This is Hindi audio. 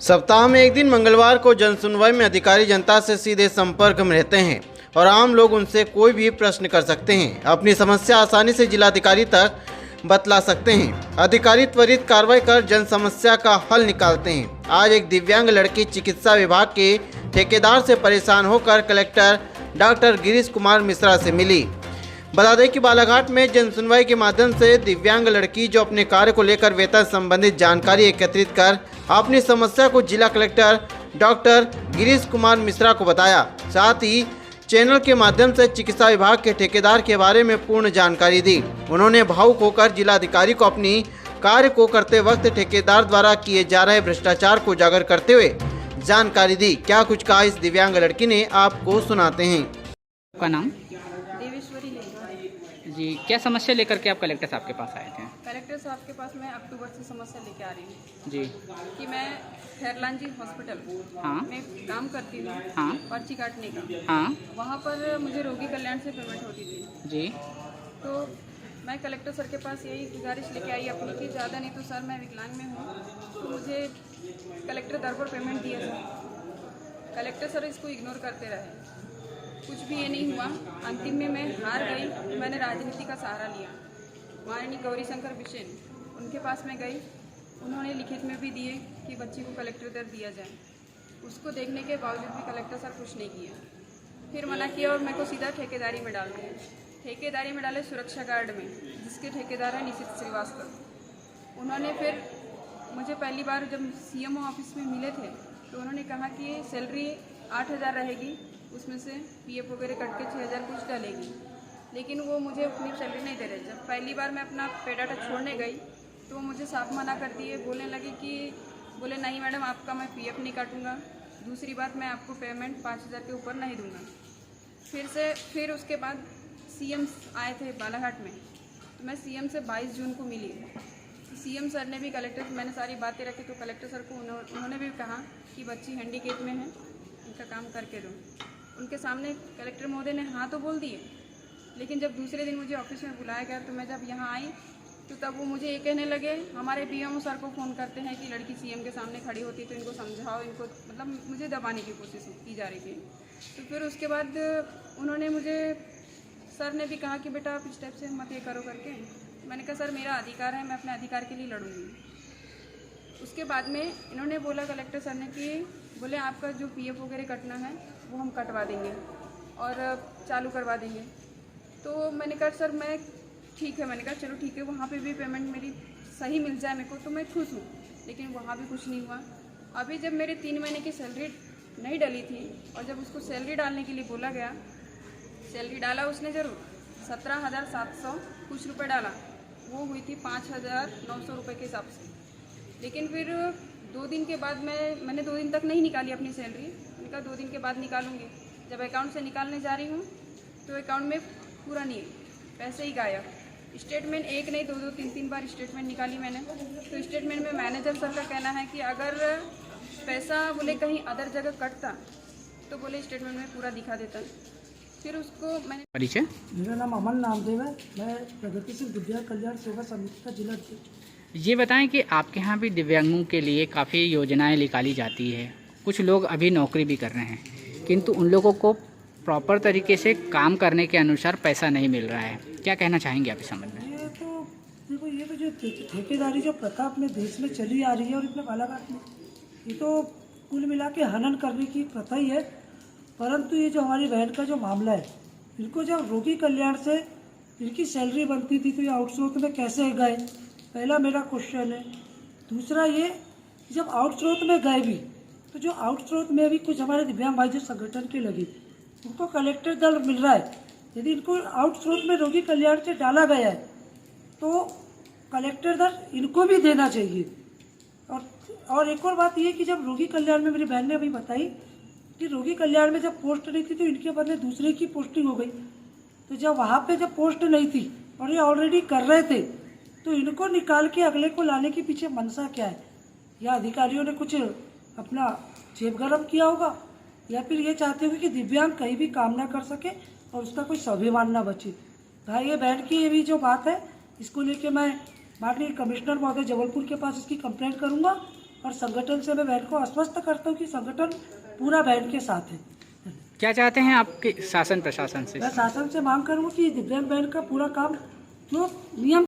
सप्ताह में एक दिन मंगलवार को जनसुनवाई में अधिकारी जनता से सीधे संपर्क में रहते हैं और आम लोग उनसे कोई भी प्रश्न कर सकते हैं। अपनी समस्या आसानी से जिलाधिकारी तक बतला सकते हैं। अधिकारी त्वरित कार्रवाई कर जन समस्या का हल निकालते हैं। आज एक दिव्यांग लड़की चिकित्सा विभाग के ठेकेदार से परेशान होकर कलेक्टर डॉक्टर गिरीश कुमार मिश्रा से मिली। बता दें कि बालाघाट में जनसुनवाई के माध्यम से दिव्यांग लड़की जो अपने कार्य को लेकर वेतन संबंधित जानकारी एकत्रित कर अपनी समस्या को जिला कलेक्टर डॉक्टर गिरीश कुमार मिश्रा को बताया। साथ ही चैनल के माध्यम से चिकित्सा विभाग के ठेकेदार के बारे में पूर्ण जानकारी दी। उन्होंने भावुक होकर जिलाधिकारी को अपनी कार्य को करते वक्त ठेकेदार द्वारा किए जा रहे भ्रष्टाचार को उजागर करते हुए जानकारी दी। क्या कुछ कहा इस दिव्यांग लड़की ने, आपको सुनाते हैं। आपका नाम? देवेश्वरी लेगा जी, क्या समस्या लेकर के आप कलेक्टर साहब के पास आए थे? कलेक्टर साहब के पास मैं अक्टूबर से समस्या लेके आ रही हूँ जी। कि मैं खैरलान जी हॉस्पिटल हाँ। में काम करती हूँ। हाँ। पर्ची काटने का। हाँ वहाँ पर मुझे रोगी कल्याण से पेमेंट होती थी। जी। तो मैं कलेक्टर सर के पास यही गुजारिश लेके आई अपनी कि ज़्यादा नहीं तो सर मैं विकलांग में हूँ तो मुझे कलेक्टर दर पर पेमेंट दिया सर। कलेक्टर सर इसको इग्नोर करते रहे, कुछ भी ये नहीं हुआ। अंतिम में मैं हार गई। मैंने राजनीति का सहारा लिया। माननीय गौरीशंकर बिसेन उनके पास मैं गई। उन्होंने लिखित में भी दिए कि बच्ची को कलेक्टर दर दिया जाए। उसको देखने के बावजूद भी कलेक्टर सर कुछ नहीं किया। फिर मना किया और मेरे को सीधा ठेकेदारी में डाल दिया। ठेकेदारी में डाले सुरक्षा गार्ड में, जिसके ठेकेदार है निशित श्रीवास्तव। उन्होंने फिर मुझे पहली बार जब सीएमओ ऑफिस में मिले थे तो उन्होंने कहा कि सैलरी 8,000 रहेगी, उसमें से पीएफ वगैरह कट के 6,000 कुछ डालेगी। लेकिन वो मुझे उतनी सैलरी नहीं दे रहे। जब पहली बार मैं अपना पेडाटा छोड़ने गई तो वो मुझे साफ मना कर दिए। बोलने लगे कि नहीं मैडम, आपका मैं पीएफ नहीं काटूंगा। दूसरी बात, मैं आपको पेमेंट 5,000 के ऊपर नहीं दूंगा। फिर उसके बाद सीएम आए थे बालाघाट में, तो मैं सीएम से 22 जून को मिली। सीएम सर ने भी मैंने सारी बातें रखी तो कलेक्टर सर को उन्होंने भी कहा कि बच्ची हैंडीकेप में है, इनका काम करके दो। उनके सामने कलेक्टर महोदय ने हाँ तो बोल दिए, लेकिन जब दूसरे दिन मुझे ऑफिस में बुलाया गया तो मैं जब यहाँ आई तो तब वो मुझे ये कहने लगे, हमारे बीएमओ सर को फ़ोन करते हैं कि लड़की सीएम के सामने खड़ी होती तो इनको समझाओ, इनको मतलब मुझे दबाने की कोशिश की जा रही थी। तो फिर उसके बाद उन्होंने सर ने भी कहा कि बेटा आप इस टाइप से मत ये करो करके। मैंने कहा सर मेरा अधिकार है, मैं अपने अधिकार के लिए लड़ूंगी। उसके बाद में इन्होंने बोला कलेक्टर सर ने कि बोले आपका जो पीएफ वगैरह कटना है वो हम कटवा देंगे और चालू करवा देंगे। तो मैंने कहा सर मैं ठीक है, मैंने कहा चलो ठीक है, वहाँ पे भी पेमेंट मेरी सही मिल जाए मेरे को तो मैं खुश हूँ। लेकिन वहाँ भी कुछ नहीं हुआ। अभी जब मेरे 3 महीने की सैलरी नहीं डली थी और जब उसको सैलरी डालने के लिए बोला गया, सैलरी डाला उसने ज़रूर, 17,700 कुछ रुपये डाला, वो हुई थी 5,900 रुपये के हिसाब से। लेकिन फिर 2 दिन के बाद मैंने 2 दिन तक नहीं निकाली अपनी सैलरी। मैंने कहा 2 दिन के बाद निकालूंगी। जब अकाउंट से निकालने जा रही हूँ तो अकाउंट में पूरा नहीं, पैसे ही गायब। स्टेटमेंट एक नहीं 2-2 3-3 बार स्टेटमेंट निकाली मैंने। तो स्टेटमेंट में मैनेजर सर का कहना है कि अगर पैसा बोले कहीं अदर जगह कटता तो बोले स्टेटमेंट में पूरा दिखा देता। फिर उसको मैंने परिचय? मेरा नाम अमन नामदेव है। मैं प्रगतिशील दिव्यांग कल्याण सेवा समिति का जिला अध्यक्ष। ये बताएं कि आपके यहाँ भी दिव्यांगों के लिए काफ़ी योजनाएं निकाली जाती है। कुछ लोग अभी नौकरी भी कर रहे हैं, किंतु उन लोगों को प्रॉपर तरीके से काम करने के अनुसार पैसा नहीं मिल रहा है। क्या कहना चाहेंगे आप इस संबंध में? ये तो जो ठेकेदारी जो प्रथा अपने देश में चली आ रही है और इतने बालाघाट में, ये तो कुल मिला के हनन करने की प्रथा ही है। परंतु ये जो हमारी बहन का जो मामला है, इनको जब रोगी कल्याण से इनकी सैलरी बनती थी तो ये आउटसोर्स में कैसे गए, पहला मेरा क्वेश्चन है। दूसरा ये, जब आउटसोर्स में गए भी तो जो आउटसोर्स में भी कुछ हमारे दिव्यांग भाई जो संगठन के लगे उनको कलेक्टर दर मिल रहा है। यदि इनको आउटसोर्स में रोगी कल्याण से डाला गया है तो कलेक्टर दर इनको भी देना चाहिए। और एक और बात ये कि जब रोगी कल्याण में, मेरी बहन ने अभी बताई कि रोगी कल्याण में जब पोस्ट नहीं थी तो इनके बदले दूसरे की पोस्टिंग हो गई। तो जब वहाँ पे जब पोस्ट नहीं थी और ये ऑलरेडी कर रहे थे तो इनको निकाल के अगले को लाने के पीछे मनसा क्या है? या अधिकारियों ने कुछ अपना जेब गरम किया होगा, या फिर ये चाहते होंगे कि दिव्यांग कहीं भी काम ना कर सके और उसका कोई स्वाभिमान ना बचे। भाई ये बहन की ये भी जो बात है, इसको लेके मैं माननीय कमिश्नर महोदय जबलपुर के पास इसकी कंप्लेंट करूंगा और संगठन से मैं बहन को आश्वस्त करता हूँ कि संगठन पूरा बहन के साथ है। क्या चाहते हैं आपके शासन प्रशासन से? मैं शासन से मांग करूँगा कि दिव्यांग बहन का पूरा काम जो नियम